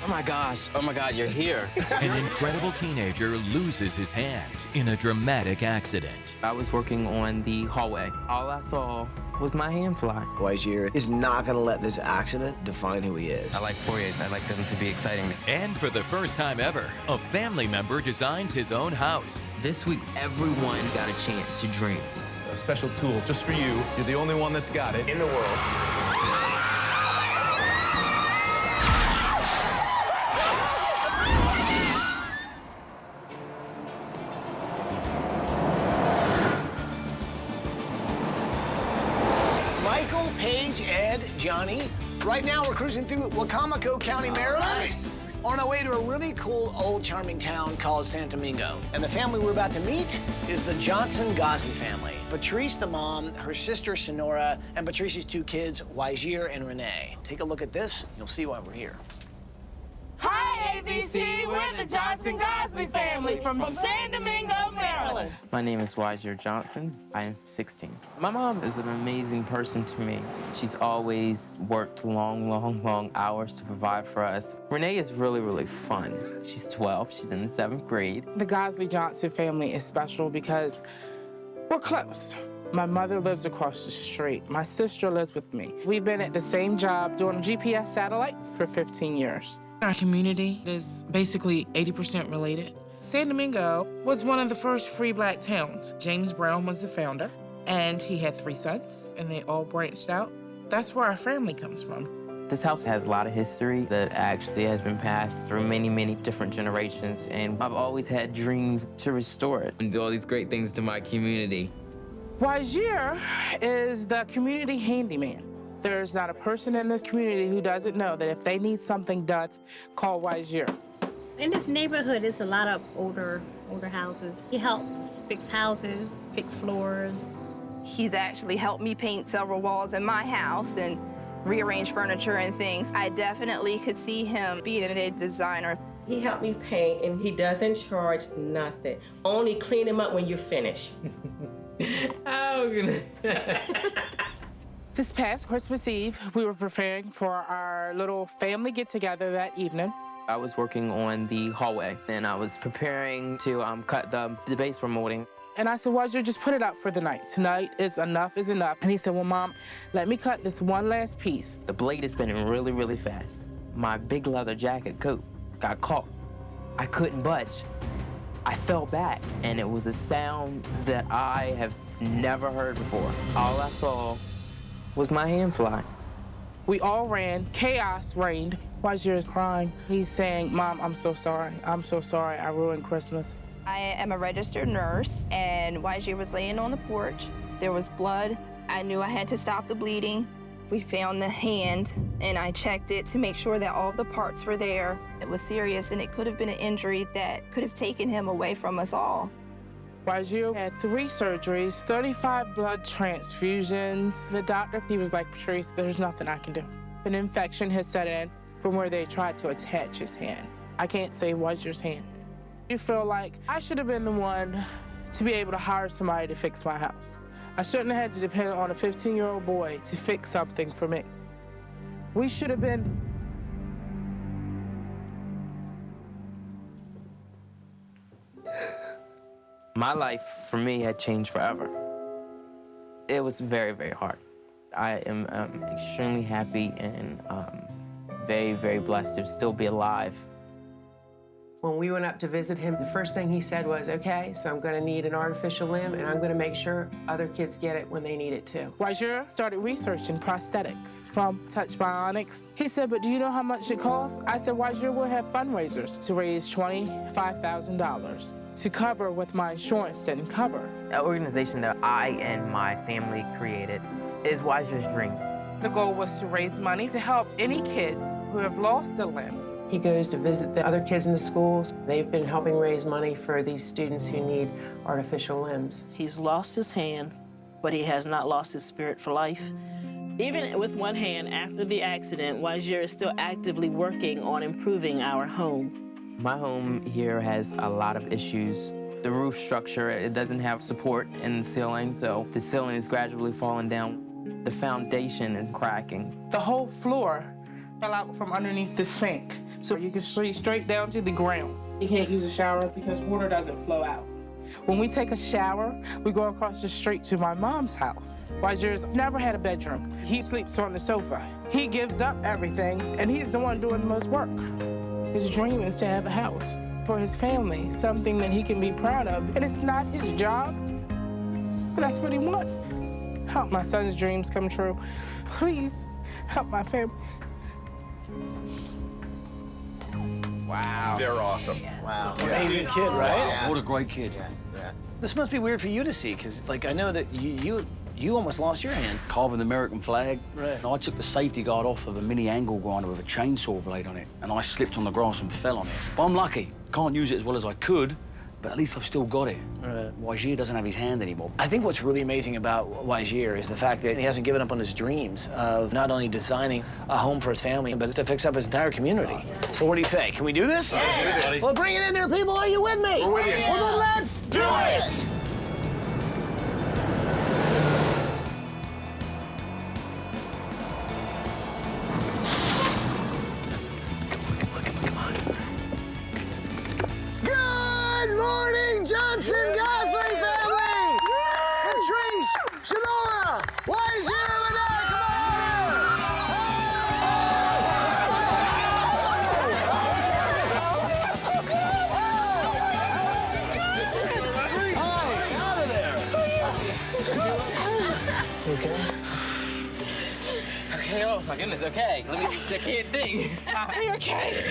Oh my God, you're here. An incredible teenager loses his hand in a dramatic accident. I was working on the hallway. All I saw was my hand fly. Wyzhir is not going to let this accident define who he is. I like foyers. I like them to be exciting. And for the first time ever, a family member designs his own house. This week, everyone got a chance to dream. A special tool just for you. You're the only one that's got it in the world. Michael, Paige, Ed, Johnny. Right now, we're cruising through Wacomico County, Maryland. Nice. On our way to a really cool, old, charming town called San Domingo. And the family we're about to meet is the Johnson-Goslin family. Patrice, the mom, her sister, Sonora, and Patrice's two kids, Wyzhir and Renee. Take a look at this, you'll see why we're here. Hi, ABC. We're the Johnson-Goslin family from San Domingo, Maryland. My name is Wyzhir Johnson. I am 16. My mom is an amazing person to me. She's always worked long hours to provide for us. Renee is really fun. She's 12. She's in the 7th grade. The Goslin-Johnson family is special because we're close. My mother lives across the street. My sister lives with me. We've been at the same job doing GPS satellites for 15 years. Our community is basically 80% related. San Domingo was one of the first free black towns. James Brown was the founder, and he had 3 sons, and they all branched out. That's where our family comes from. This house has a lot of history that actually has been passed through many different generations, and I've always had dreams to restore it and do all these great things to my community. Wyzhir is the community handyman. There's not a person in this community who doesn't know that if they need something done, call Wyzhir. In this neighborhood, it's a lot of older houses. He helps fix houses, fix floors. He's actually helped me paint several walls in my house and rearrange furniture and things. I definitely could see him being a designer. He helped me paint, and he doesn't charge nothing. Only clean him up when you're finished. This past Christmas Eve, we were preparing for our little family get-together that evening. I was working on the hallway, and I was preparing to cut the base for molding. And I said, Wyzhir, just put it out for the night. Tonight is enough. And he said, well, Mom, let me cut this one last piece. The blade is spinning really fast. My big leather jacket coat got caught. I couldn't budge. I fell back, and it was a sound that I have never heard before. All I saw was my hand fly. We all ran. Chaos reigned. Wyzhir is crying. He's saying, Mom, I'm so sorry. I'm so sorry. I ruined Christmas. I am a registered nurse, and Wyzhir was laying on the porch. There was blood. I knew I had to stop the bleeding. We found the hand, and I checked it to make sure that all the parts were there. It was serious, and it could have been an injury that could have taken him away from us all. Wyzhir had 3 surgeries, 35 blood transfusions. The doctor, he was like, Patrice, there's nothing I can do. An infection has set in from where they tried to attach his hand. I can't save Wyzhir's hand. You feel like I should have been the one to be able to hire somebody to fix my house. I shouldn't have had to depend on a 15-year-old boy to fix something for me. We should have been. My life, for me, had changed forever. It was very hard. I am extremely happy and very blessed to still be alive. When we went up to visit him, the first thing he said was, okay, so I'm gonna need an artificial limb, and I'm gonna make sure other kids get it when they need it too. Wyzhir started researching prosthetics from Touch Bionics. He said, but do you know how much it costs? I said, Wyzhir, we'll have fundraisers to raise $25,000 to cover what my insurance didn't cover. That organization that I and my family created is Wyzhir's Dream. The goal was to raise money to help any kids who have lost a limb. He goes to visit the other kids in the schools. They've been helping raise money for these students who need artificial limbs. He's lost his hand, but he has not lost his spirit for life. Even with one hand after the accident, Wyzhir is still actively working on improving our home. My home here has a lot of issues. The roof structure, it doesn't have support in the ceiling, so the ceiling is gradually falling down. The foundation is cracking. The whole floor fell out from underneath the sink. So you can see straight down to the ground. You can't use a shower because water doesn't flow out. When we take a shower, we go across the street to my mom's house. Wyzhir's never had a bedroom. He sleeps on the sofa. He gives up everything, and he's the one doing the most work. His dream is to have a house for his family, something that he can be proud of. And it's not his job, but that's what he wants. Help my son's dreams come true. Please help my family. Wow. They're awesome. Wow. Amazing kid, right? Yeah. What a great kid. Yeah. This must be weird for you to see, because, like, I know that you almost lost your hand. Carving the American flag. Right. And I took the safety guard off of a mini angle grinder with a chainsaw blade on it, and I slipped on the grass and fell on it. But I'm lucky. Can't use it as well as I could, but at least I've still got it. Right. Wyzhir doesn't have his hand anymore. I think what's really amazing about Wyzhir is the fact that he hasn't given up on his dreams of not only designing a home for his family, but to fix up his entire community. So what do you say? Can we do this? Yes. Well, bring it in there, people. Are you with me? We're with you. Well, then let's do it. Good morning, Johnson-Goslin family! Patrice, Sonora, Wyzhir, and out of there! Okay. Okay, oh my goodness, okay. Let me, I can't think. Are you okay?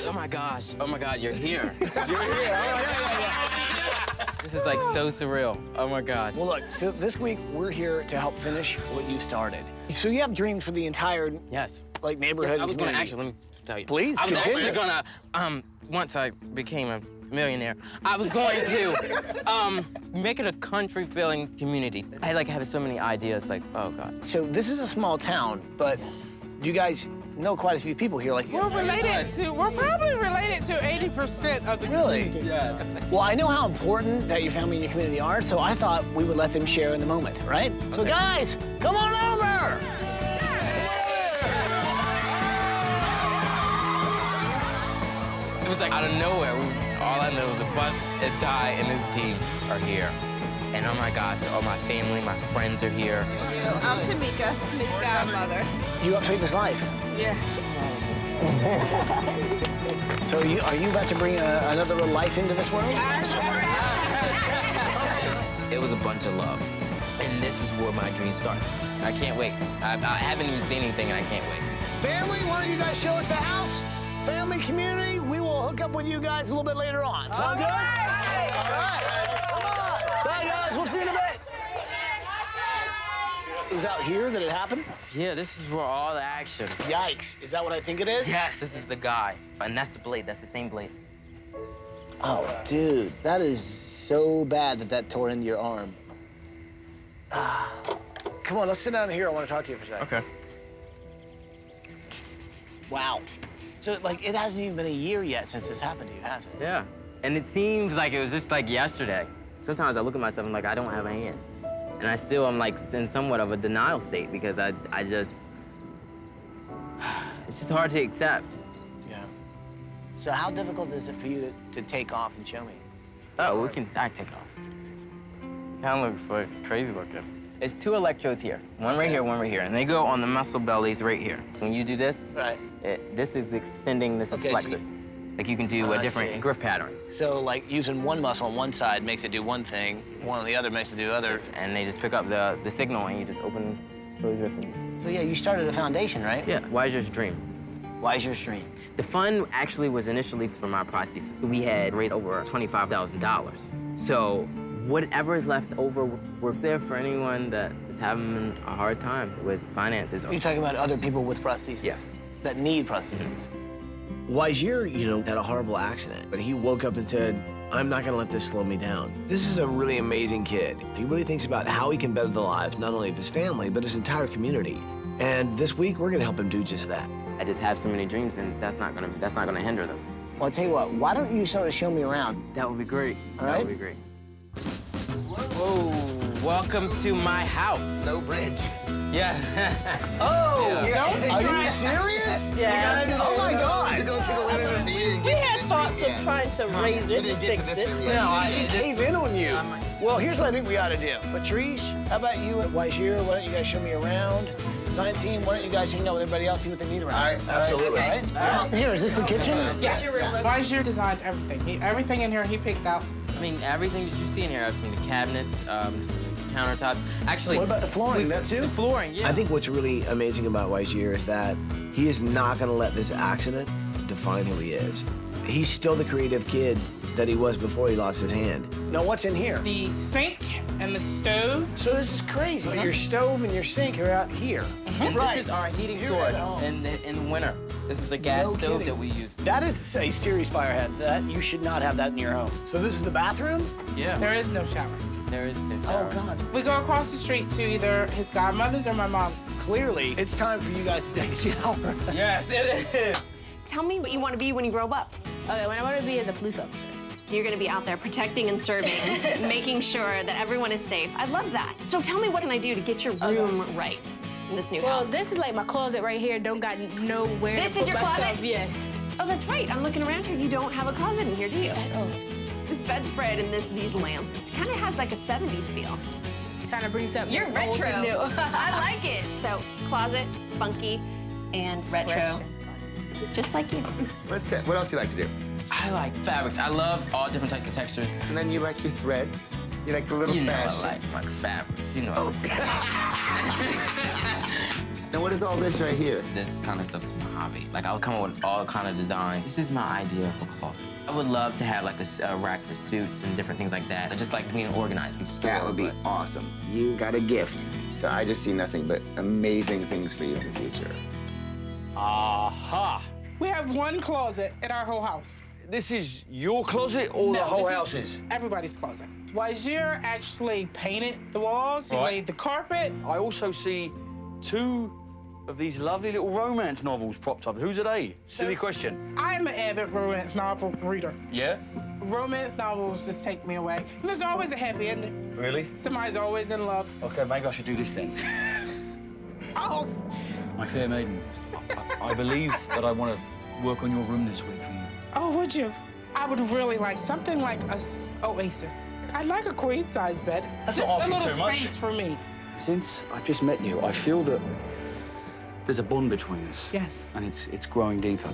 Oh my gosh, oh my God, you're here. You're here, oh yeah. This is like so surreal, oh my gosh. Well, look, so this week we're here to help finish what you started. So you have dreams for the entire, Yes. like, neighborhood. Yes, I was gonna community. actually, let me tell you. Please, I was continue. actually gonna, once I became a millionaire, I was going to make it a country-feeling community. I like have so many ideas, like, oh God. So this is a small town, but you guys know quite a few people here. Like, We're probably related to 80% of the Really? community. Yeah. well, I know how important that your family and your community are, so I thought we would let them share in the moment, right? So guys, come on over! It was like out of nowhere. All I know was a bus and Ty and his team are here. And oh my gosh, all my family, my friends are here. I'm Tamika. Tamika, our mother. You helped save his life. Yeah. So are you about to bring another little life into this world? It was a bunch of love. And this is where my dream starts. I can't wait. I haven't even seen anything and I can't wait. Family, why don't you guys show us the house? Family, community, we will hook up with you guys a little bit later on. Sound good? All right. Come on. Bye, guys. We'll see you in a bit. It was out here that it happened? Yeah, this is where all the action. Yikes. Is that what I think it is? Yes, this is the guy. And that's the blade. That's the same blade. Oh, dude. That is so bad that tore into your arm. Come on, let's sit down here. I want to talk to you for a second. Okay. Wow. So, like, it hasn't even been a year yet since this happened to you, has it? Yeah. And it seems like it was just like yesterday. Sometimes I look at myself and like, I don't have a hand. And I still am like in somewhat of a denial state because I just, it's just hard to accept. Yeah. So how difficult is it for you to take off and show me? Oh, I take off. Kind of looks like crazy looking. There's two electrodes here. One right here, one right here. And they go on the muscle bellies right here. So when you do this, Right. This is extending, this is Okay, so flexus. Like you can do a different grip pattern. So, like, using one muscle on one side makes it do one thing, one on the other makes it do other. And they just pick up the signal and you just open, close your finger. So, yeah, you started a foundation, right? Yeah, Wyzhir's dream. Wyzhir's dream. The fund actually was initially for my prosthesis. We had raised over $25,000. So whatever is left over, we're there for anyone that is having a hard time with finances. You're talking about other people with prostheses? Yeah. That need prostheses. Wyzhir, had a horrible accident, but he woke up and said, I'm not gonna let this slow me down. This is a really amazing kid. He really thinks about how he can better the lives, not only of his family, but his entire community. And this week, we're gonna help him do just that. I just have so many dreams, and that's not gonna hinder them. Well, I'll tell you what, why don't you sort of show me around? That would be great. All That right. would be great. Whoa, welcome to my house. No bridge. Yeah. Oh, Yeah. are you serious? trying to raise it and fix it. No, I didn't cave in on you. Well, here's what I think we ought to do. Patrice, how about you at Wyzhir? Why don't you guys show me around? Design team, why don't you guys hang out with everybody else, see what they need around? All right, absolutely. All right. Here, is this the kitchen? Yes. Wyzhir designed everything. Everything in here he picked out. I mean, everything that you see in here, from the cabinets, countertops. Actually, What about the flooring, that too? the flooring, yeah. I think what's really amazing about Wyzhir is that he is not going to let this accident define who he is. He's still the creative kid that he was before he lost his hand. Now, what's in here? The sink and the stove. So this is crazy. Your stove and your sink are out here. Right. This is our heating Here source at home. in the winter. This is a gas No stove kidding. that we use. That is a serious fire hazard. That you should not have that in your home. So this is the bathroom? Yeah. There is no shower. There is no Oh, shower. God. We go across the street to either his godmother's or my mom. Clearly, it's time for you guys to take a shower. Yes, it is. Tell me what you want to be when you grow up. Okay, what I want to be is a police officer. You're going to be out there protecting and serving, making sure that everyone is safe. I love that. So tell me, what can I do to get your room right in this new Well, house? this is like my closet right here. Don't got nowhere. This to is put your my closet? stuff. Yes. Oh, that's right. I'm looking around here. You don't have a closet in here, do you? Oh. This bedspread and these lamps, it kind of has like a 70s feel. Trying to bring something You're that's old retro. to new. I like it. So, closet, funky, and retro. Just like you. Let's say, what else do you like to do? I like fabrics. I love all different types of textures. And then you like your threads. You like the little You know fashion. I like fabrics. You know. Oh. Now what is all this right here? This kind of stuff is my hobby. Like, I'll come up with all kind of design. This is my idea of a closet. I would love to have like a rack for suits and different things like that. I just like being organized. That would be awesome. You got a gift. So I just see nothing but amazing things for you in the future. Aha! We have one closet in our whole house. This is your closet or the No, whole this house is everybody's closet. Wyzhir actually painted the walls. He Right. laid the carpet. I also see two of these lovely little romance novels propped up. Whose are they? Silly question. I'm an avid romance novel reader. Yeah? Romance novels just take me away. And there's always a happy ending. Really? Somebody's always in love. Okay, maybe I should do this then. Oh, My fair maiden, I believe that I want to work on your room this week for you. oh, would you? I would really like something like a oasis. I'd like a queen-size bed. That's just not a asking little too much. space for me. Since I've just met you, I feel that there's a bond between us. Yes. And it's growing deeper.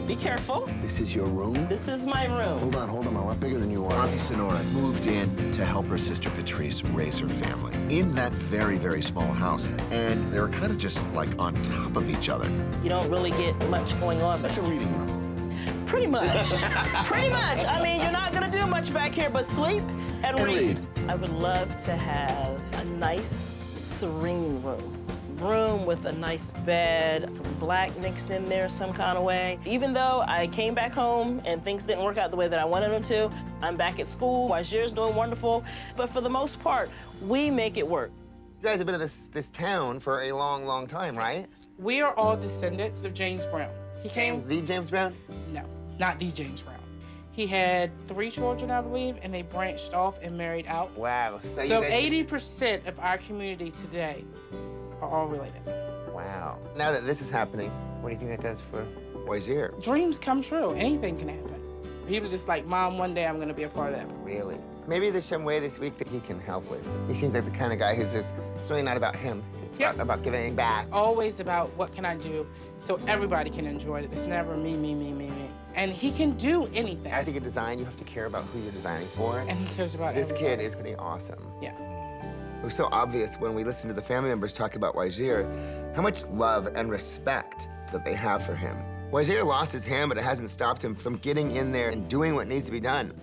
Be careful. This is your room? This is my room. Hold on, I'm a lot bigger than you are. Auntie Sonora moved in to help her sister Patrice raise her family in that very, very small house. And they were kind of just like on top of each other. You don't really get much going on. That's a reading room. Pretty much. Pretty much. I mean, you're not going to do much back here but sleep and read. I would love to have a nice, serene room. Room with a nice bed, some black mixed in there some kind of way. Even though I came back home and things didn't work out the way that I wanted them to, I'm back at school. Wyzhir's doing wonderful. But for the most part, we make it work. You guys have been in this town for a long, long time, right? We are all descendants of James Brown. He came... The James Brown? No, not the James Brown. He had 3 children, I believe, and they branched off and married out. Wow. So 80% of our community today are all related. Wow. Now that this is happening, what do you think that does for Wyzhir? Dreams come true. Anything can happen. He was just like, Mom, one day I'm going to be a part of that. Really? Maybe there's some way this week that he can help with. He seems like the kind of guy who's just, it's really not about him. It's about giving back. It's always about what can I do so everybody can enjoy it. It's never me, me, me, me, me. And he can do anything. I think in design, you have to care about who you're designing for. And he cares about This everybody. kid is going to be awesome. Yeah. It was so obvious when we listened to the family members talk about Wyzhir, how much love and respect that they have for him. Wyzhir lost his hand, but it hasn't stopped him from getting in there and doing what needs to be done.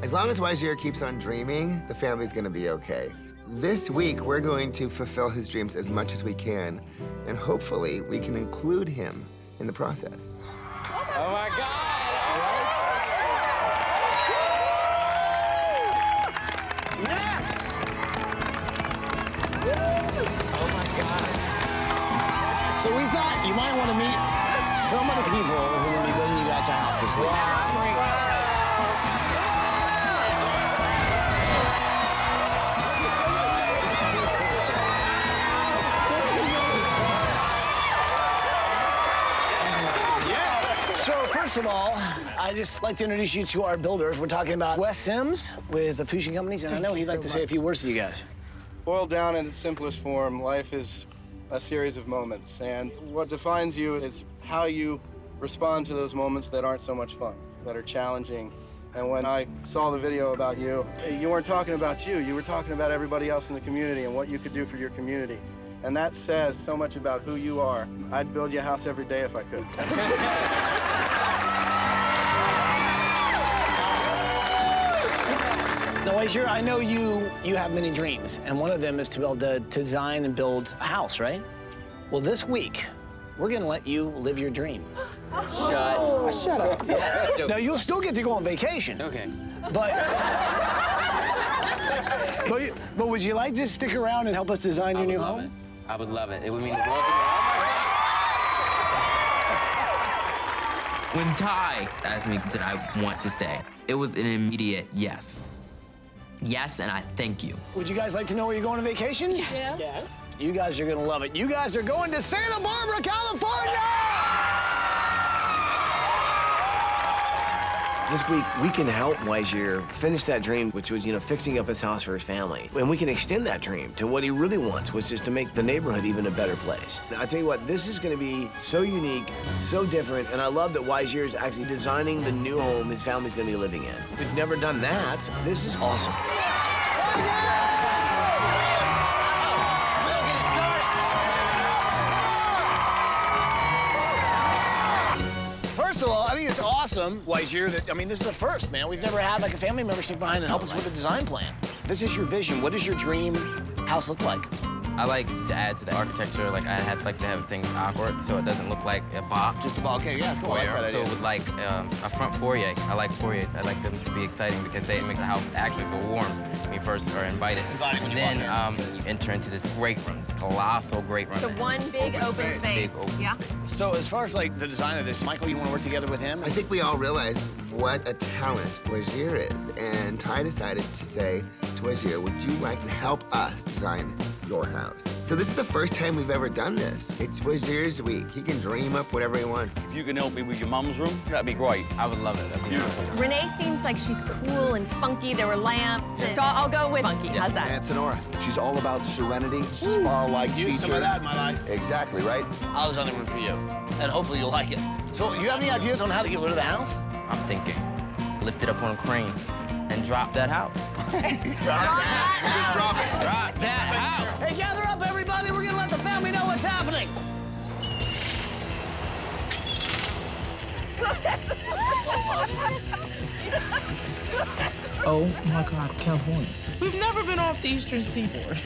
As long as Wyzhir keeps on dreaming, the family's gonna be okay. This week, we're going to fulfill his dreams as much as we can, and hopefully we can include him in the process. Oh my God! Yes! Oh my God. So we thought you might want to meet some of the people who are going to be building you guys a house this week. Yeah. So first of all, I'd just like to introduce you to our builders. We're talking about Wes Sims with the Fusion Companies, and I know he'd like to say a few words to you guys. Boiled down in its simplest form, life is a series of moments, and what defines you is how you respond to those moments that aren't so much fun, that are challenging. And when I saw the video about you, you weren't talking about you were talking about everybody else in the community and what you could do for your community. And that says so much about who you are. I'd build you a house every day if I could. Now, Wyzhir, I know you have many dreams, and one of them is to be able to design and build a house, right? Well, this week, we're gonna let you live your dream. Shut up. Now, you'll still get to go on vacation. Okay. But would you like to stick around and help us design your new home? I would love it. It would mean the world to me. When Ty asked me, did I want to stay, it was an immediate yes. Yes, and I thank you. Would you guys like to know where you're going on vacation? Yes. Yes. You guys are gonna love it. You guys are going to Santa Barbara, California! This week, we can help Wyzhir finish that dream, which was, fixing up his house for his family. And we can extend that dream to what he really wants, which is to make the neighborhood even a better place. Now, I tell you what, this is gonna be so unique, so different, and I love that Wyzhir is actually designing the new home his family's gonna be living in. We've never done that. This is awesome. First of all, I think it's awesome, Wyzhir, that, this is a first, man. We've never had, like, a family member sit behind and help us with a design plan. This is your vision. What does your dream house look like? I like to add to the architecture, like I like to have things awkward so it doesn't look like a box. Just a box, okay, yeah, cool. I like that So idea. with like a front foyer, I like foyers. I like them to be exciting because they make the house actually feel warm when you first are invited. Inviting when you then walk you enter into this great room, this colossal great room. So one big open space. Big open Yeah. space. So as far as, like, the design of this, Michael, you want to work together with him? I think we all realized what a talent Wyzhir is, and Ty decided to say to Wyzhir, would you like to help us design your house? So this is the first time we've ever done this. It's Wyzhir's week. He can dream up whatever he wants. If you can help me with your mum's room, that'd be great. I would love it. That'd be beautiful. Renee seems like she's cool and funky. There were lamps. So I'll go with funky. How's that? And Sonora, she's all about serenity, spa-like features. Use some of that in my life. Exactly, right? I'll design the room for you, and hopefully you'll like it. So you have any ideas on how to get rid of the house? I'm thinking, lift it up on a crane and drop that house. Drop that house. Hey, gather up, everybody. We're gonna let the family know what's happening. Oh my God, California. We've never been off the Eastern Seaboard.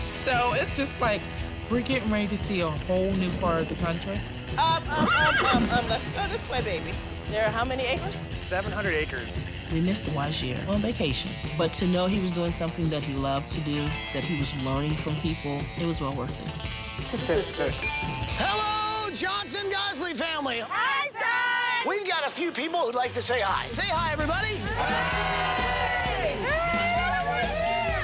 So it's just like we're getting ready to see a whole new part of the country. Let's go this way, baby. There are how many acres? 700 acres. We missed Wyzhir on vacation, but to know he was doing something that he loved to do, that he was learning from people, it was well worth it. To sisters. Hello, Johnson-Goslin family. Hi, Ty! We've got a few people who'd like to say hi. Say hi, everybody.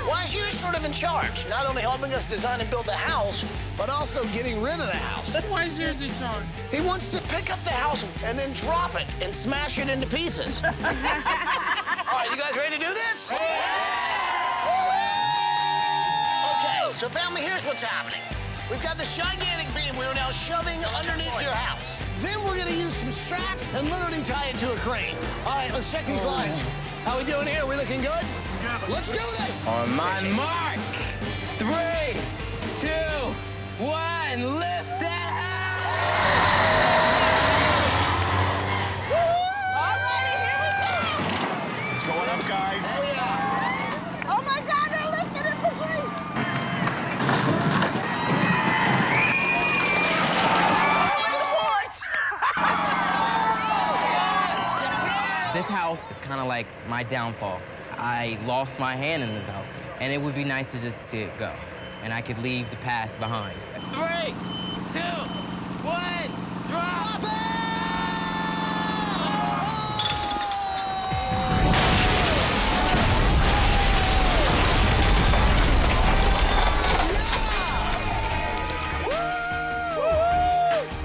Wyzhir's sort of in charge, not only helping us design and build the house, but also getting rid of the house. Wyzhir's in charge. He wants to pick up the house and then drop it and smash it into pieces. All right, you guys ready to do this? Okay, so family, here's what's happening. We've got this gigantic beam we're now shoving underneath your house. Then we're gonna use some straps and literally tie it to a crane. All right, let's check these lines. How we doing here? We looking good? Let's do this. On my mark, 3, 2, 1, lift that house! It's going up, guys. Oh my God, they're lifting it for me! This house is kind of like my downfall. I lost my hand in this house, and it would be nice to just see it go, and I could leave the past behind. 3, 2, 1, drop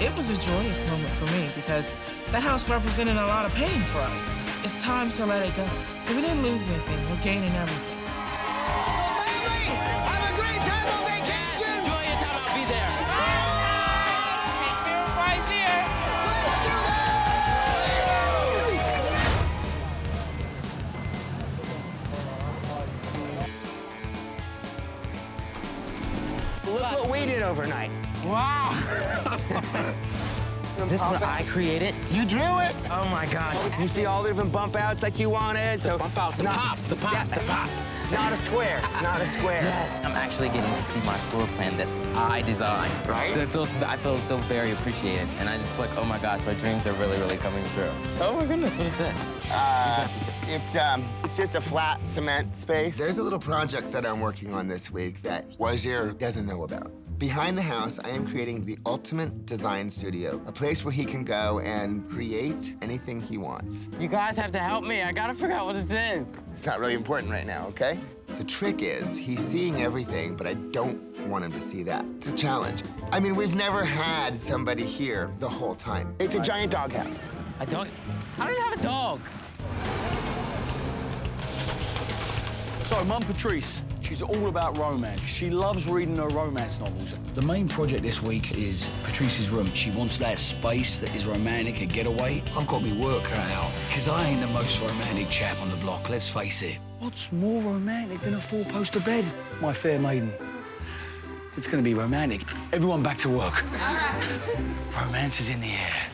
it! It was a joy happiest moment for me because that house represented a lot of pain for us. It's time to let it go. So we didn't lose anything. We're gaining everything. Have a great time on vacation! Enjoy your time. I'll be there. Take me with Wyzhir. Let's do this! Look what we did overnight. Wow. Is this what I created? You drew it? Oh my gosh. You see all the different bump outs like you wanted? So Bump outs, the pops, the pops, the pops. It's not a square. It's not a square. Yes. I'm actually getting to see my floor plan that I designed. Right? So I feel so very appreciated. And I just feel like, oh my gosh, my dreams are really, really coming true. Oh my goodness, what is that? It's just a flat cement space. There's a little project that I'm working on this week that Wyzhir doesn't know about. Behind the house, I am creating the ultimate design studio, a place where he can go and create anything he wants. You guys have to help me. I gotta figure out what this is. It's not really important right now, okay? The trick is he's seeing everything, but I don't want him to see that. It's a challenge. I mean, we've never had somebody here the whole time. It's a giant doghouse. A dog? I don't even have a dog. So, Mum Patrice, she's all about romance. She loves reading her romance novels. The main project this week is Patrice's room. She wants that space that is romantic, a getaway. I've got me work cut out, because I ain't the most romantic chap on the block, let's face it. What's more romantic than a four-poster bed, my fair maiden? It's gonna be romantic. Everyone back to work. All right. Romance is in the air.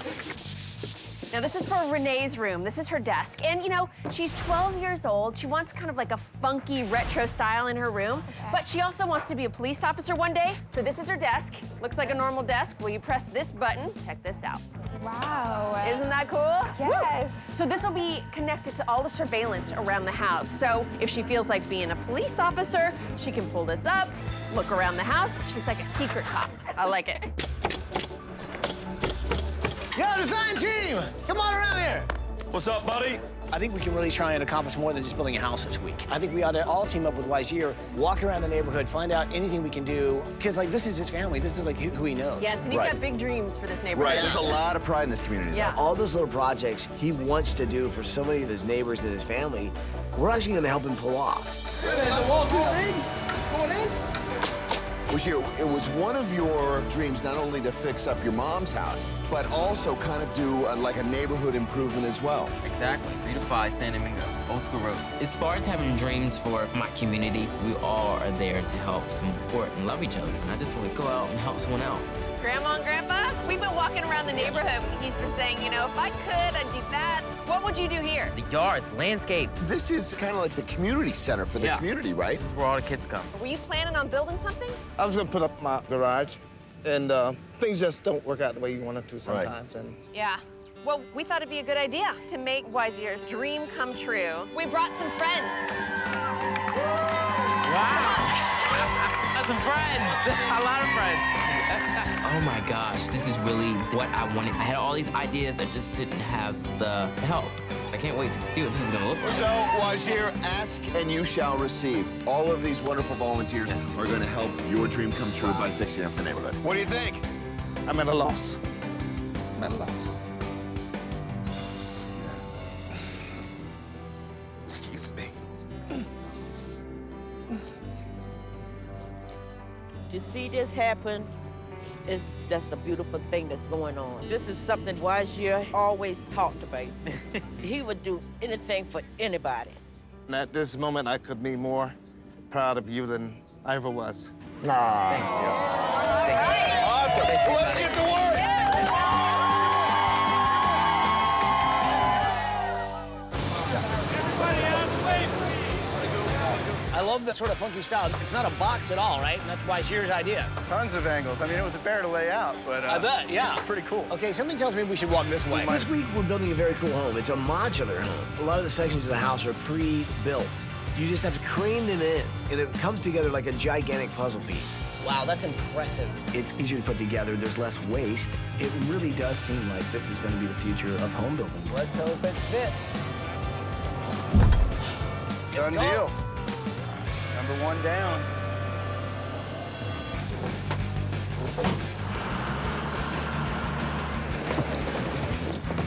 Now, this is for Renee's room. This is her desk. And, you know, she's 12 years old. She wants kind of like a funky retro style in her room. Okay. But she also wants to be a police officer one day. So this is her desk. Looks like a normal desk. Will you press this button? Check this out. Wow. Isn't that cool? Yes. Woo! So this will be connected to all the surveillance around the house. So if she feels like being a police officer, she can pull this up, look around the house. She's like a secret cop. I like it. Yo, design team! Come on around here! What's up, buddy? I think we can really try and accomplish more than just building a house this week. I think we ought to all team up with Wyzhir, walk around the neighborhood, find out anything we can do. Because, like, this is his family. This is, like, who he knows. Yes, and he's got big dreams for this neighborhood. Right, there's a lot of pride in this community. Yeah. All those little projects he wants to do for so many of his neighbors and his family, we're actually going to help him pull off. Wyzhir, it was one of your dreams not only to fix up your mom's house, but also kind of do like a neighborhood improvement as well. Exactly. Beautify San Domingo, Old School Road. As far as having dreams for my community, we all are there to help support and love each other. And I just want to go out and help someone else. Grandma and Grandpa, we've been walking around the neighborhood. He's been saying, you know, if I could, I'd do that. What would you do here? The yard, the landscape. This is kind of like the community center for the community, right? This is where all the kids come. Were you planning on building something? I was gonna put up my garage, and things just don't work out the way you want it to sometimes. And Yeah. Well, we thought it'd be a good idea to make Wyzhir's dream come true. We brought some friends. Wow! Some friends, a lot of friends. Oh my gosh, this is really what I wanted. I had all these ideas, I just didn't have the help. I can't wait to see what this is gonna look like. So, Wyzhir, ask and you shall receive. All of these wonderful volunteers are going to help your dream come true by fixing up the neighborhood. What do you think? I'm at a loss. I'm at a loss. Excuse me. To see this happen is just a beautiful thing that's going on. This is something Wyzhir always talked about. He would do anything for anybody. And at this moment, I could be more proud of you than I ever was. Thank you. Awesome. Well, let's get to work. I love the sort of funky style. It's not a box at all, right? And that's Wyzhir's idea. Tons of angles. I mean, it was a bear to lay out, but I bet, yeah. It's pretty cool. Okay, something tells me we should walk this way. This week, we're building a very cool home. It's a modular home. A lot of the sections of the house are pre-built. You just have to crane them in, and it comes together like a gigantic puzzle piece. Wow, that's impressive. It's easier to put together. There's less waste. It really does seem like this is going to be the future of home building. Let's hope it fits. Done deal. Number one down.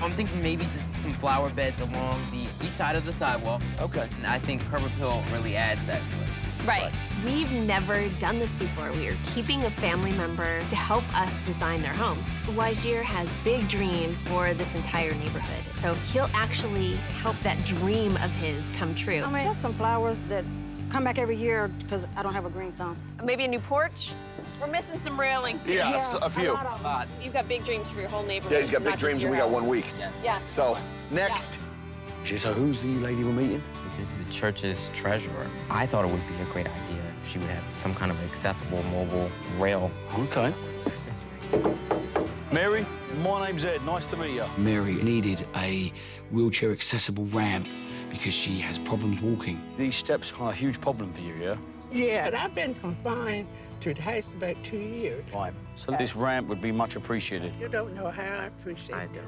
I'm thinking maybe just some flower beds along each side of the sidewalk. Okay. And I think curb appeal really adds that to it. Right. We've never done this before. We are keeping a family member to help us design their home. Wyzhir has big dreams for this entire neighborhood, so he'll actually help that dream of his come true. I mean, there's some flowers that come back every year because I don't have a green thumb. Maybe a new porch? We're missing some railings. Yes, a few. You've got big dreams for your whole neighborhood. Yeah, he's got big dreams, and we got 1 week. Yes. So, next. So who's the lady we're meeting? This is the church's treasurer. I thought it would be a great idea if she would have some kind of accessible mobile rail. Okay. Mary, my name's Ed. Nice to meet you. Mary needed a wheelchair accessible ramp because she has problems walking. These steps are a huge problem for you, yeah? Yeah, and I've been confined to the house about 2 years. Right. So this ramp would be much appreciated. You don't know how I appreciate it.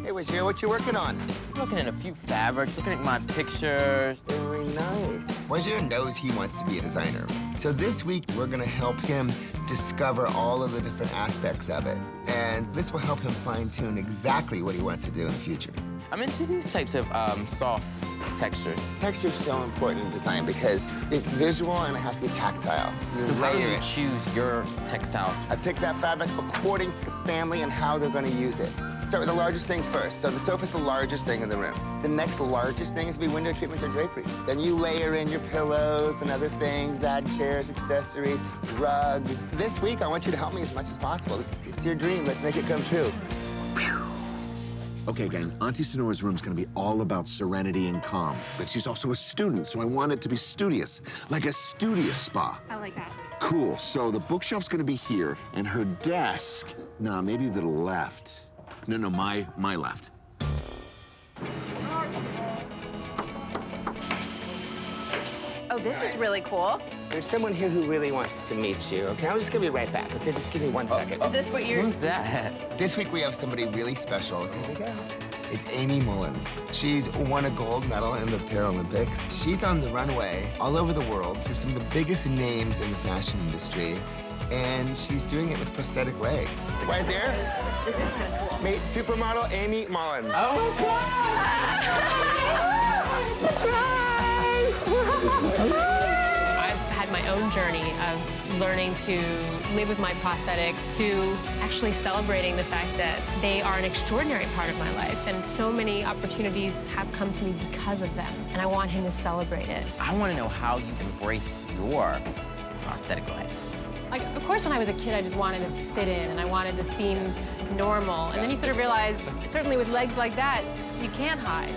Hey, Wyzhir, what you working on? Looking at a few fabrics, looking at my pictures. Very nice. Wyzhir knows he wants to be a designer. So this week, we're gonna help him discover all of the different aspects of it. And this will help him fine-tune exactly what he wants to do in the future. I'm into these types of soft textures. Texture's so important in design because it's visual and it has to be tactile. So how do you choose your textiles? I pick that fabric according to the family and how they're gonna use it. Start with the largest thing first. So the sofa's the largest thing in the room. The next largest thing is to be window treatments or draperies. Then you layer in your pillows and other things, add chairs, accessories, rugs. This week, I want you to help me as much as possible. It's your dream, let's make it come true. Okay, gang, Auntie Sonora's room's gonna be all about serenity and calm. But she's also a student, so I want it to be studious, like a studious spa. I like that. Cool, so the bookshelf's gonna be here, and her desk, nah, maybe the left. No, my left. Oh, this is really cool. There's someone here who really wants to meet you, okay? I'm just gonna be right back, okay? Just give me 1 second. Is this what you're... Who's that? This week we have somebody really special. Here we go. It's Amy Mullins. She's won a gold medal in the Paralympics. She's on the runway all over the world for some of the biggest names in the fashion industry. And she's doing it with prosthetic legs. Wyzhir? This is kind of cool. Meet supermodel Amy Mullins. Oh, I've had my own journey of learning to live with my prosthetic, to actually celebrating the fact that they are an extraordinary part of my life. And so many opportunities have come to me because of them. And I want him to celebrate it. I want to know how you embrace your prosthetic legs. Like, of course, when I was a kid, I just wanted to fit in and I wanted to seem normal. And then you sort of realize, certainly with legs like that, you can't hide.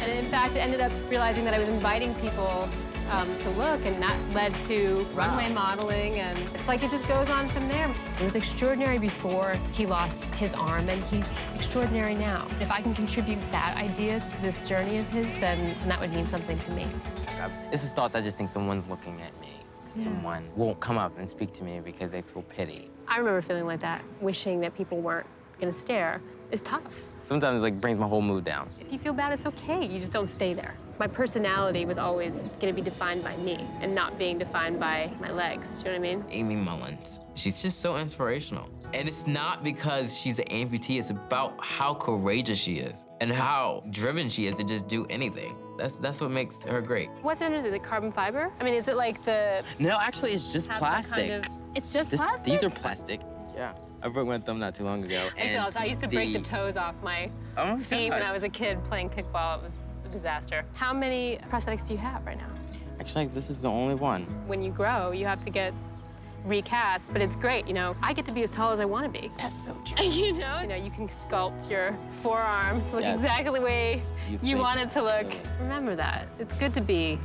And in fact, I ended up realizing that I was inviting people to look, and that led to runway modeling, and it's like it just goes on from there. It was extraordinary before he lost his arm, and he's extraordinary now. If I can contribute that idea to this journey of his, then that would mean something to me. This is thoughts I just think someone's looking at me. Someone won't come up and speak to me because they feel pity. I remember feeling like that, wishing that people weren't gonna stare. It's tough. Sometimes it like brings my whole mood down. If you feel bad, it's okay. You just don't stay there. My personality was always gonna be defined by me and not being defined by my legs. Do you know what I mean? Amy Mullins. She's just so inspirational. And it's not because she's an amputee, it's about how courageous she is and how driven she is to just do anything. That's what makes her great. What's it? Is it carbon fiber? I mean, is it like the... No, actually, it's just plastic. It's just plastic? These are plastic. Yeah. I broke my thumb not too long ago. And I used to break the toes off my feet when I was a kid playing kickball. It was a disaster. How many prosthetics do you have right now? Actually, this is the only one. When you grow, you have to get recast, but it's great, you know. I get to be as tall as I want to be. That's so true. You know, you can sculpt your forearm to look exactly the way you want it to look. Remember that. It's good to be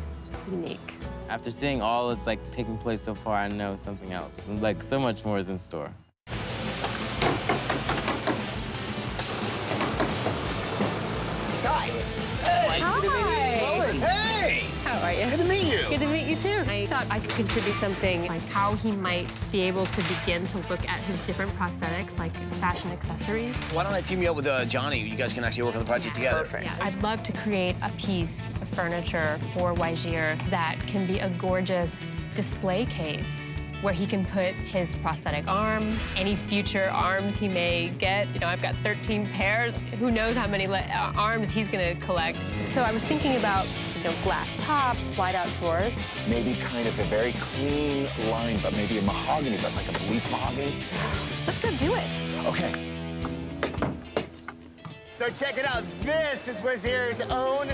unique. After seeing all that's like taking place so far, I know something else. Like so much more is in store. Hi. Hey. Hi. Hey. How are you? Good to meet you. Good to meet you, too. I thought I could contribute something, like how he might be able to begin to look at his different prosthetics, like fashion accessories. Why don't I team you up with Johnny? You guys can actually work on the project together. Perfect. Yeah, I'd love to create a piece of furniture for Wyzhir that can be a gorgeous display case where he can put his prosthetic arm, any future arms he may get. You know, I've got 13 pairs. Who knows how many arms he's gonna collect. So I was thinking about, you know, glass tops, slide-out drawers. Maybe kind of a very clean line, but maybe a mahogany, but like a bleached mahogany. Let's go do it. Okay. So check it out. This is Wyzhir's own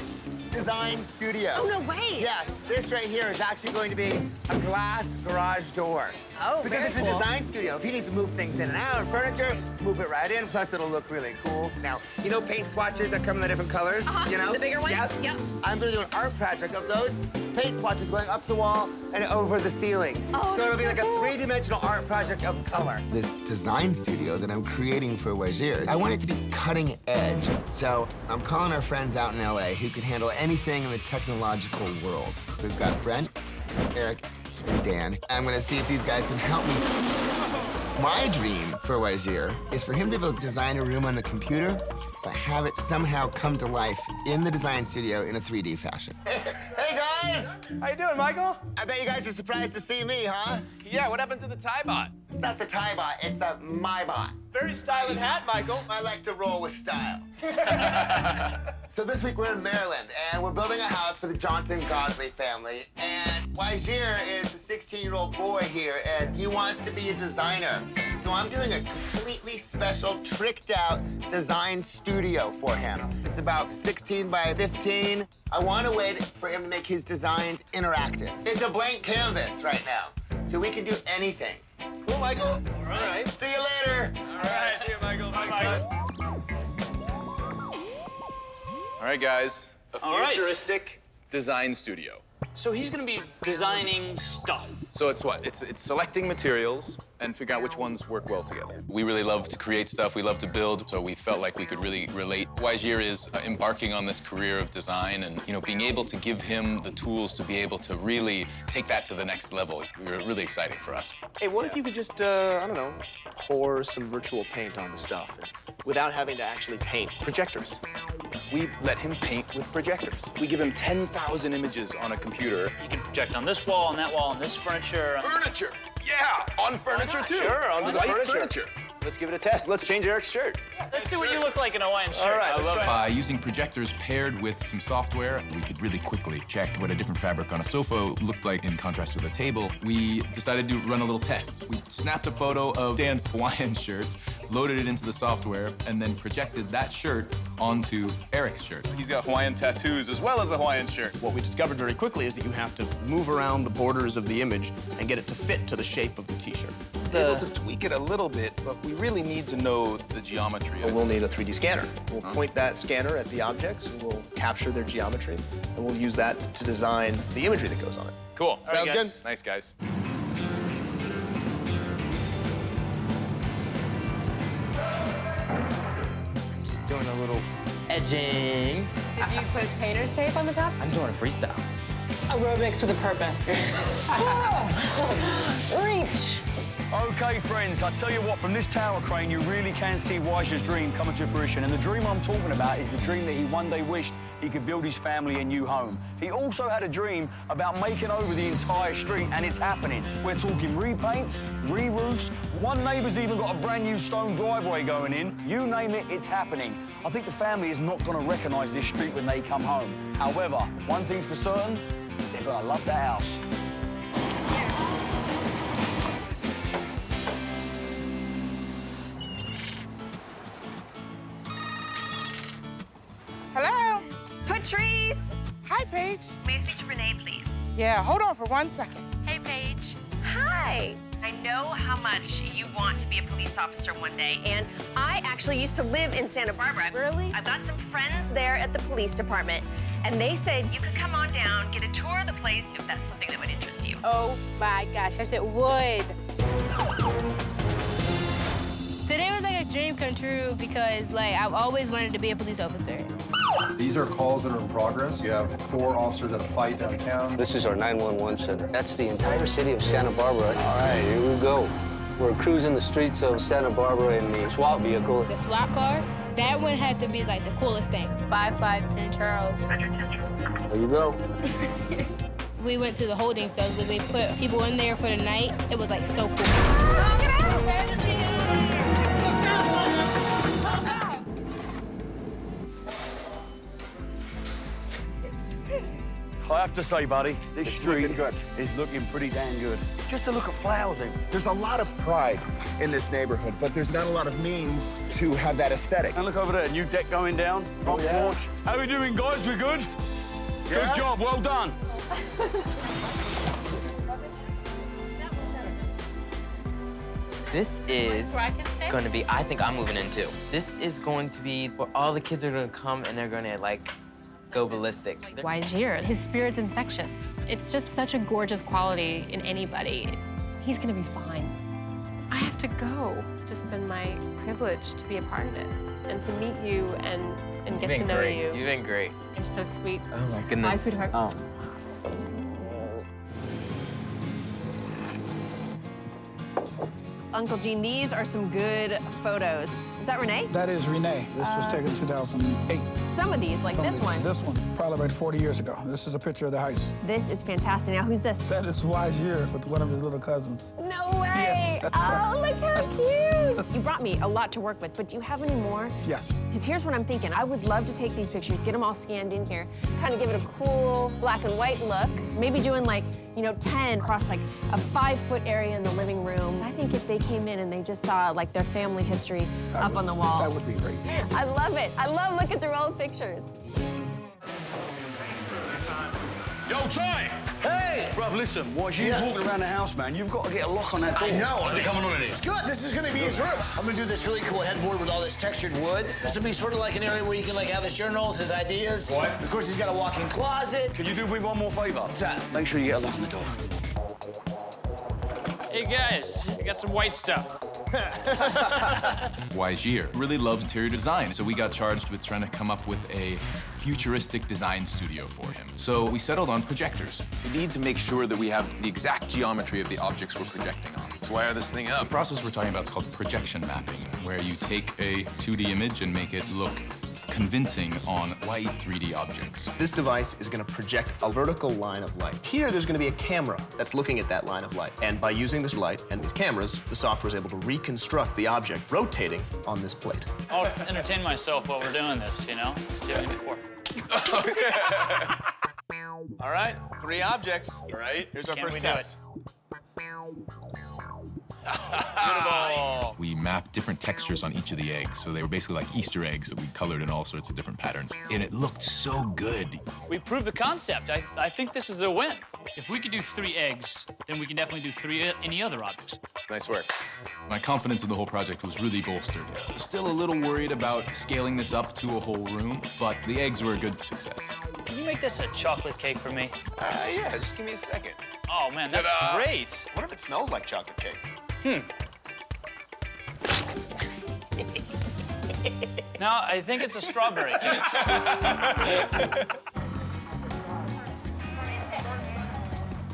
design studio. Oh, no way. Yeah, this right here is actually going to be a glass garage door. Oh, because very it's a cool. design studio. If he needs to move things in and out, furniture, move it right in. Plus, it'll look really cool. Now, you know paint swatches that come in the different colors? You know? The bigger ones? Yep. Yep. I'm going to do an art project of those paint swatches going up the wall and over the ceiling. Oh, so it'll be that's like so a cool. three-dimensional art project of color. This design studio that I'm creating for Wyzhir, I want it to be cutting edge. So I'm calling our friends out in LA who can handle anything in the technological world. We've got Brent, Eric, and Dan. I'm gonna see if these guys can help me. My dream for Wyzhir is for him to be able to design a room on the computer, but have it somehow come to life in the design studio in a 3D fashion. Hey guys! How you doing, Michael? I bet you guys are surprised to see me, huh? Yeah, what happened to the tie bot? It's not the tie bot, it's the my bot. Very styling hat, Michael. I like to roll with style. So this week we're in Maryland, and we're building a house for the Johnson-Goslin family. And Wyzhir is a 16-year-old boy here, and he wants to be a designer. So I'm doing a completely special, tricked-out design studio for him. It's about 16 by 15. I want a way for him to make his designs interactive. It's a blank canvas right now, so we can do anything. Cool, Michael. All right. See you later. All right. See you, Michael. Thanks, bud. All right, guys. A All right. futuristic design studio. So he's gonna be designing stuff. So it's what? It's selecting materials and figuring out which ones work well together. We really love to create stuff. We love to build, so we felt like we could really relate. Wyzhir is embarking on this career of design, and being able to give him the tools to be able to really take that to the next level. We were really exciting for us. Hey, what if you could just, I don't know, pour some virtual paint on the stuff without having to actually paint? Projectors. We let him paint with projectors. We give him 10,000 images on a computer. You can project on this wall, on that wall, on this furniture. Furniture! Yeah, on furniture too. Sure, onto the White furniture. Let's give it a test. Let's change Eric's shirt. Let's see what you look like in a Hawaiian shirt. All right, let's try it. By using projectors paired with some software, we could really quickly check what a different fabric on a sofa looked like in contrast with a table. We decided to run a little test. We snapped a photo of Dan's Hawaiian shirt, loaded it into the software, and then projected that shirt onto Eric's shirt. He's got Hawaiian tattoos as well as a Hawaiian shirt. What we discovered very quickly is that you have to move around the borders of the image and get it to fit to the shape of the T-shirt. We're able to tweak it a little bit, but we really need to know the geometry. We'll need a 3D scanner. We'll point that scanner at the objects, and we'll capture their geometry, and we'll use that to design the imagery that goes on it. Cool. Sounds All right, guys. good? Nice, guys. Just doing a little edging. Did you put painter's tape on the top? I'm doing a freestyle. Aerobics with a purpose. Reach. Okay, friends, I tell you what, from this tower crane, you really can see Wyzhir's dream coming to fruition. And the dream I'm talking about is the dream that he one day wished he could build his family a new home. He also had a dream about making over the entire street, and it's happening. We're talking repaints, re-roofs. One neighbour's even got a brand new stone driveway going in. You name it, it's happening. I think the family is not going to recognise this street when they come home. However, one thing's for certain, they're going to love the house. Hello? Patrice! Hi, Paige. May I speak to Renee, please? Yeah, hold on for 1 second. Hey, Paige. Hi. I know how much you want to be a police officer one day, and I actually used to live in Santa Barbara. Really? I've got some friends there at the police department, and they said you could come on down, get a tour of the place if that's something that would interest you. Oh my gosh, yes it would. Today was like a dream come true because I've always wanted to be a police officer. These are calls that are in progress. You have 4 officers at a fight downtown. This is our 911 center. That's the entire city of Santa Barbara. All right, here we go. We're cruising the streets of Santa Barbara in the SWAT vehicle. The SWAT car, that one had to be like the coolest thing. 5510 Charles. There you go. We went to the holding cells where they put people in there for the night. It was like so cool. I have to say, buddy, this street is looking pretty damn good. Just to look at flowers in. There's a lot of pride in this neighborhood, but there's not a lot of means to have that aesthetic. And look over there, new deck going down, front porch. How we doing, guys? We good? Yeah? Good job, well done. This is going to be, I think I'm moving in too. This is going to be where all the kids are going to come and they're going to like go ballistic. Wyzhir, his spirit's infectious. It's just such a gorgeous quality in anybody. He's gonna be fine. I have to go. Just been my privilege to be a part of it and to meet you and get to know you. You've been great. You're so sweet. Oh my goodness. Bye, sweetheart. Oh. Uncle Gene, these are some good photos. Is that Renee? That is Renee. This was taken in 2008. Some of these, like this one. This one, probably about 40 years ago. This is a picture of the house. This is fantastic. Now, who's this? That is Wyzhir with one of his little cousins. No way! Yes, that's right. Look how cute! You brought me a lot to work with, but do you have any more? Yes. Because here's what I'm thinking. I would love to take these pictures, get them all scanned in here, kind of give it a cool black and white look. Maybe doing like, 10 across like a 5-foot area in the living room. I think if they came in and they just saw like their family history up on the wall. That would be great. I love it. I love looking through old pictures. Yo, Ty! Hey! Bruv, listen, while you're walking around the house, man, you've got to get a lock on that door. I know. How's it coming on in here? It's good. This is going to be his room. I'm going to do this really cool headboard with all this textured wood. This will be sort of like an area where you can like have his journals, his ideas. What? Of course, he's got a walk-in closet. Can you do me one more favor? What's that? Make sure you get a lock on the door. Hey guys, I got some white stuff. Wyzhir really loves interior design, so we got charged with trying to come up with a futuristic design studio for him. So we settled on projectors. We need to make sure that we have the exact geometry of the objects we're projecting on. So wire this thing up. The process we're talking about is called projection mapping, where you take a 2D image and make it look convincing on white 3D objects. This device is going to project a vertical line of light. Here, there's going to be a camera that's looking at that line of light. And by using this light and these cameras, the software is able to reconstruct the object rotating on this plate. I'll entertain myself while we're doing this, See what I did before. All right, 3 objects. All right, here's our Can first we do test. We mapped different textures on each of the eggs, so they were basically like Easter eggs that we colored in all sorts of different patterns. And it looked so good. We proved the concept. I think this is a win. If we could do 3 eggs, then we can definitely do 3 any other objects. Nice work. My confidence in the whole project was really bolstered. Still a little worried about scaling this up to a whole room, but the eggs were a good success. Can you make this a chocolate cake for me? Yeah, just give me a second. Oh man, that's great. What if it smells like chocolate cake? No, I think it's a strawberry cake.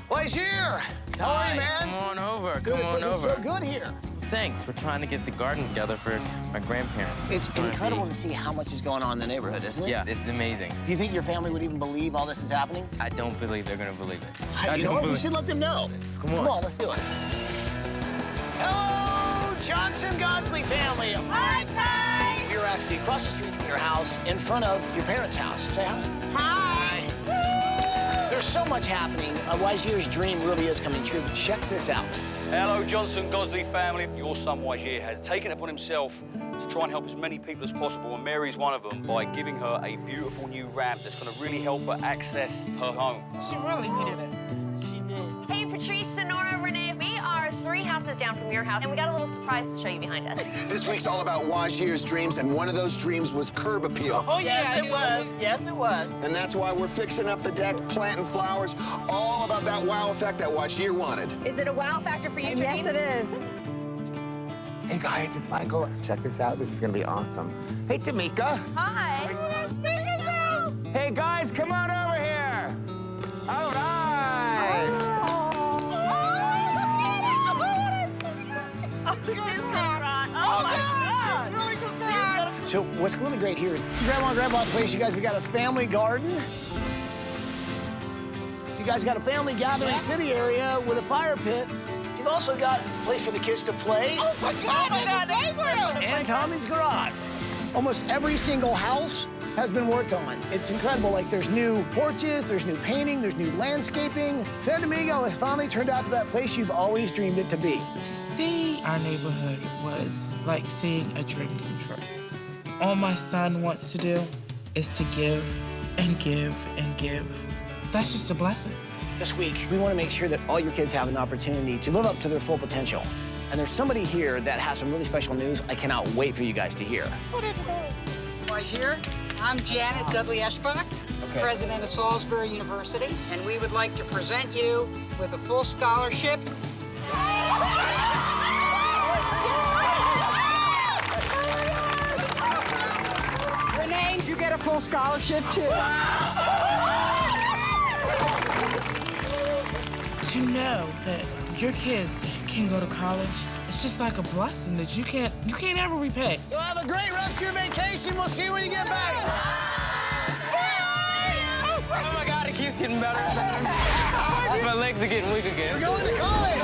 Wyzhir! How are you, man? Come on over. Good, Come on it's over. looking so good here. Thanks. We're trying to get the garden together for my grandparents. It's gonna incredible be- to see how much is going on in the neighborhood, isn't it? Yeah, it's amazing. Do you think your family would even believe all this is happening? I don't believe they're gonna believe it. You know what? We should let them know. Come on. Come on, let's do it. Hello, Johnson-Goslin family. Hi, Ty. You're actually across the street from your house, in front of your parents' house. Say hi. Hi. There's so much happening. Wyzhir's dream really is coming true. But check this out. Hello, Johnson-Goslin family. Your son, Wyzhir, has taken it upon himself to try and help as many people as possible, and Mary's one of them, by giving her a beautiful new ramp that's going to really help her access her home. She really needed it. She did. Hey, Patrice, Sonora, Renee. We are 3 houses down from your house, and we got a little surprise to show you behind us. This week's all about Wyzhir's dreams, and one of those dreams was curb appeal. Oh, yes, it was. Yes, it was. And that's why we're fixing up the deck, planting flowers, all about that wow effect that Wyzhir wanted. Is it a wow factor for you, Janine? Yes, it is. Hey guys, it's Michael. Check this out. This is gonna be awesome. Hey, Tamika. Hi. Hey, guys, come on over here. All right. So what's really great here is Grandma and Grandpa's place, you guys have got a family garden. You guys got a family gathering city area with a fire pit. You've also got a place for the kids to play. Oh my God, there's a playground! And Tommy's garage. Almost every single house has been worked on. It's incredible. Like, there's new porches, there's new painting, there's new landscaping. San Domingo has finally turned out to that place you've always dreamed it to be. See our neighborhood was like seeing a dream come true. All my son wants to do is to give and give and give. That's just a blessing. This week, we want to make sure that all your kids have an opportunity to live up to their full potential. And there's somebody here that has some really special news I cannot wait for you guys to hear. Wyzhir, I'm Janet Dudley Eschbach, president of Salisbury University, and we would like to present you with a full scholarship. Renee, you get a full scholarship too. To know that your kids can go to college, it's just like a blessing that you can't ever repay. You'll have a great rest of your vacation. We'll see you when you get back. Oh my God, it keeps getting better and better. My legs are getting weak again. We're going to college.